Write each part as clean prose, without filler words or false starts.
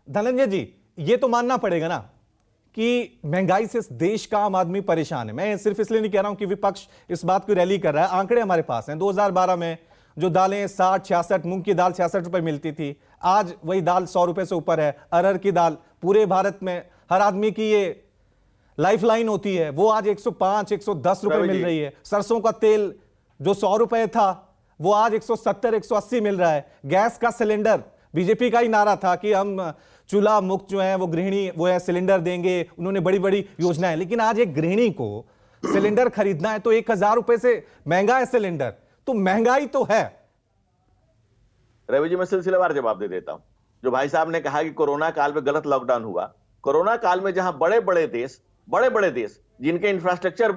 धनंजय जी, ये तो मानना पड़ेगा ना कि महंगाई से इस देश का आम आदमी परेशान है। मैं सिर्फ इसलिए नहीं कह रहा हूं कि विपक्ष इस बात को रैली कर रहा है, आंकड़े हमारे पास हैं। 2012 में जो दालें 60-66, मूंग की दाल 66 रुपए मिलती थी, आज वही दाल 100 रुपए से ऊपर है। अरहर की दाल पूरे भारत में हर आदमी की ये लाइफ लाइन होती है, वो आज 105-110 रुपए मिल रही है। सरसों का तेल जो 100 रुपए था वो आज 170-180 मिल रहा है। गैस का सिलेंडर, बीजेपी का ही नारा था कि हम चूल्हा मुक्त जो है वो गृहिणी वो है सिलेंडर देंगे, उन्होंने बड़ी बड़ी योजनाएं, लेकिन आज एक गृहिणी को सिलेंडर खरीदना है तो 1000 रुपए से महंगा है सिलेंडर। तो महंगाई तो है। रवि जी, मैं सिलसिलेवार जवाब दे देता हूं। जो भाई साहब ने कहा कि कोरोना काल में गलत लॉकडाउन हुआ, कोरोना काल में जहां बड़े बड़े देश जिनके इंफ्रास्ट्रक्चर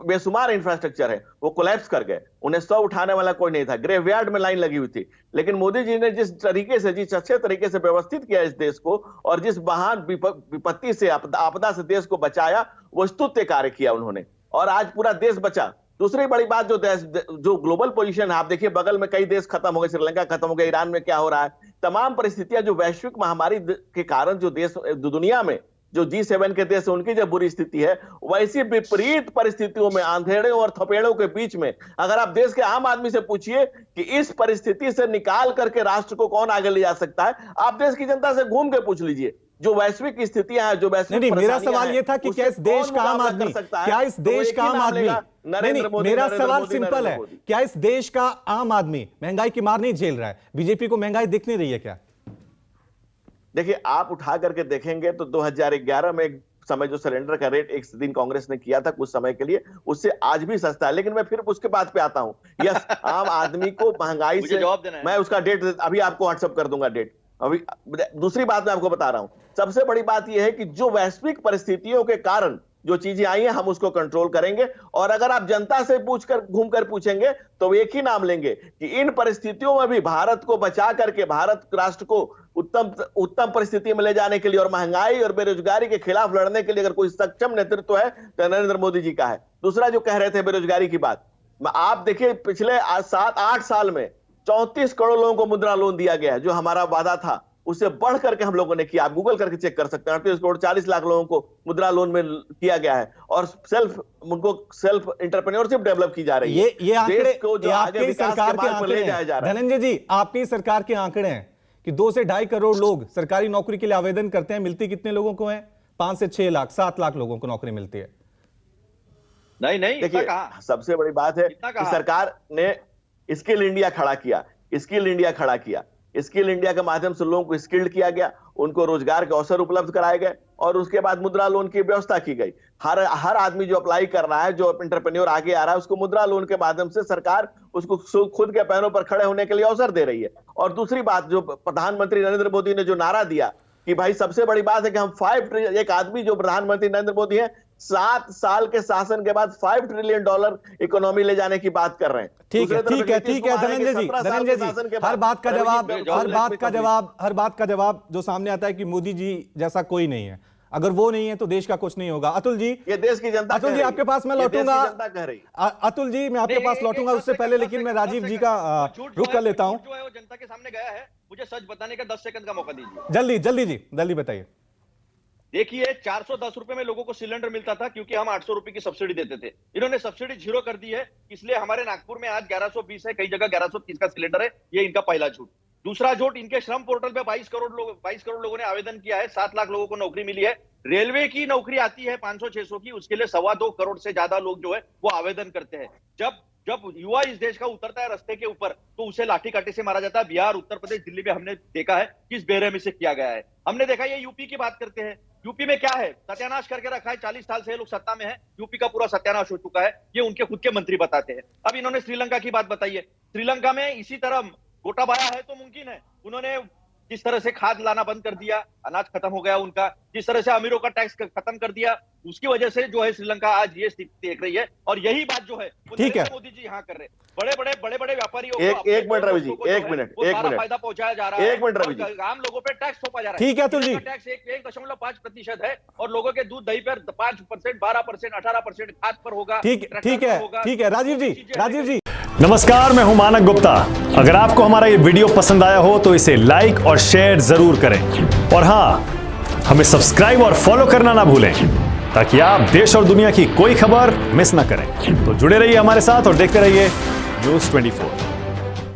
बेशुमार इंफ्रास्ट्रक्चर है वो कोलैप्स कर गए, उन्हें 100 उठाने वाला कोई नहीं था, ग्रेवयार्ड में लाइन लगी हुई थी। लेकिन मोदी जी ने जिस अच्छे तरीके से व्यवस्थित किया इस देश को और जिस महान विपत्ति से आपदा से देश को बचाया, वो स्तुत्य कार्य किया उन्होंने, और आज पूरा देश बचा। दूसरी बड़ी बात, जो ग्लोबल पोजीशन है, आप देखिए बगल में कई देश खत्म हो गए, श्रीलंका खत्म हो गया, ईरान में क्या हो रहा है, तमाम परिस्थितियां जो वैश्विक महामारी के कारण जो देश दुनिया में जो G7 के देश है उनकी जब बुरी स्थिति है, वैसी विपरीत परिस्थितियों में, अंधेरों और थपेड़ों के बीच में, अगर आप देश के आम आदमी से पूछिए कि इस परिस्थिति से निकाल करके राष्ट्र को कौन आगे ले जा सकता है, आप देश की जनता से घूम के पूछ लीजिए। जो वैश्विक स्थितियां हैं, जो वैश्विक नहीं, मेरा सवाल ये था कि क्या इस देश का आम आदमी, क्या इस देश का आम आदमी, नहीं, मेरा सवाल सिंपल है, क्या इस देश का आम आदमी महंगाई की मार नहीं झेल रहा है? बीजेपी को महंगाई दिख नहीं रही है क्या? देखिए, आप उठा करके देखेंगे तो 2011 में एक समय जो सिलेंडर का रेट एक दिन कांग्रेस ने किया था कुछ समय के लिए, उससे आज भी सस्ता है। लेकिन मैं फिर उसके बाद पे आता हूं, यस, आम आदमी को महंगाई से, मैं उसका डेट अभी आपको व्हाट्सएप कर दूंगा डेट। अभी दूसरी बात मैं आपको बता रहा हूं, सबसे बड़ी बात यह है कि जो वैश्विक परिस्थितियों के कारण जो चीजें आई हैं हम उसको कंट्रोल करेंगे। और अगर आप जनता से पूछकर घूमकर पूछेंगे तो एक ही नाम लेंगे कि इन परिस्थितियों में भी भारत को बचा करके, भारत राष्ट्र को उत्तम परिस्थिति में ले जाने के लिए और महंगाई और बेरोजगारी के खिलाफ लड़ने के लिए अगर कोई सक्षम नेतृत्व है तो नरेंद्र मोदी जी का है। दूसरा जो कह रहे थे बेरोजगारी की बात, आप देखिए पिछले 7-8 साल में 34 करोड़ लोगों को मुद्रा लोन दिया गया है, जो हमारा वादा था उससे बढ़ करके हम लोगों ने किया। आप गूगल करके चेक कर सकते हैं, 38 करोड़ 40 लाख लोगों को मुद्रा लोन में किया गया है और उनको सेल्फ एंटरप्रेन्योरशिप डेवलप की जा रही है। ये आंकड़े को जो आगे सरकार के आंकड़े हैं धनंजय जी, आपकी सरकार के आंकड़े हैं कि 2 से 2.5 करोड़ लोग सरकारी नौकरी के लिए आवेदन करते हैं, मिलती कितने लोगों को है? 5 से 6 लाख, 7 लाख लोगों को नौकरी मिलती है। नहीं, देखिए, सबसे बड़ी बात है कि सरकार ने स्किल इंडिया खड़ा किया, स्किल इंडिया के माध्यम से लोगों को स्किल्ड किया गया, उनको रोजगार के अवसर उपलब्ध कराए गए और उसके बाद मुद्रा लोन की व्यवस्था की गई। हर आदमी जो अप्लाई कर रहा है, जो एंटरप्रेन्योर आगे आ रहा है, उसको मुद्रा लोन के माध्यम से सरकार उसको खुद के पैरों पर खड़े होने के लिए अवसर दे रही है। और दूसरी बात, जो प्रधानमंत्री नरेंद्र मोदी ने जो नारा दिया कि भाई सबसे बड़ी बात है कि हम एक आदमी जो प्रधानमंत्री नरेंद्र मोदी है 7 साल के शासन के बाद $5 ट्रिलियन इकोनॉमी ले जाने की बात कर रहे हैं। ठीक है धनंजय जी, हर बात का जवाब जो सामने आता है कि मोदी जी जैसा कोई नहीं है, अगर वो नहीं है तो देश का कुछ नहीं होगा। अतुल जी, ये देश की जनता, अतुल जी आपके पास मैं लौटूंगा, अतुल जी मैं आपके पास लौटूंगा, उससे पहले लेकिन मैं राजीव जी का रुख कर लेता हूं। जो है वो जनता के सामने गया है, मुझे सच बताने का 10 सेकंड का मौका दीजिए। जल्दी बताइए। देखिए, 410 रुपए में लोगों को सिलेंडर मिलता था क्योंकि हम 800 रुपए की सब्सिडी देते थे। इन्होंने सब्सिडी 0 कर दी है, इसलिए हमारे नागपुर में आज 1120 है, कई जगह 1130 का सिलेंडर है। ये इनका पहला झूठ। दूसरा झूठ, इनके श्रम पोर्टल पे 22 करोड़ लोगों ने आवेदन किया है, 7 लाख लोगों को नौकरी मिली है। रेलवे की नौकरी आती है 500-600 की, उसके लिए 2.25 करोड़ से ज्यादा लोग जो है वो आवेदन करते हैं। जब युवा इस देश का उतरता है रास्ते के ऊपर तो उसे लाठी काठी से मारा जाता है। बिहार, उत्तर प्रदेश, दिल्ली में हमने देखा है किस बेरहमी से किया गया है। हमने देखा, ये यूपी की बात करते हैं, यूपी में क्या है, सत्यानाश करके रखा है। 40 साल से ये लोग सत्ता में है, यूपी का पूरा सत्यानाश हो चुका है, ये उनके खुद के मंत्री बताते हैं। अब इन्होंने श्रीलंका की बात बताई है, श्रीलंका में इसी तरह गोटाबाया है तो मुमकिन है। उन्होंने जिस तरह से खाद लाना बंद कर दिया, अनाज खत्म हो गया उनका, जिस तरह से अमीरों का टैक्स खत्म कर दिया, उसकी वजह से जो है श्रीलंका आज ये स्थिति देख रही है। और यही बात जो है मोदी जी यहाँ कर रहे हैं। बड़े व्यापारियों को एक मिनट रवि जी, एक मिनट फायदा पहुंचाया जा रहा है, एक मिनट रवि जी, आम लोगों पे टैक्स थोपा जा रहा है। ठीक है अतुल जी, टैक्स 1.5% है और लोगों के दूध दही पर 5%, 12%, 18% खाद पर होगा। ठीक है राजीव जी नमस्कार, मैं हूं मानक गुप्ता। अगर आपको हमारा ये वीडियो पसंद आया हो तो इसे लाइक और शेयर जरूर करें और हां, हमें सब्सक्राइब और फॉलो करना ना भूलें ताकि आप देश और दुनिया की कोई खबर मिस ना करें। तो जुड़े रहिए हमारे साथ और देखते रहिए News 24।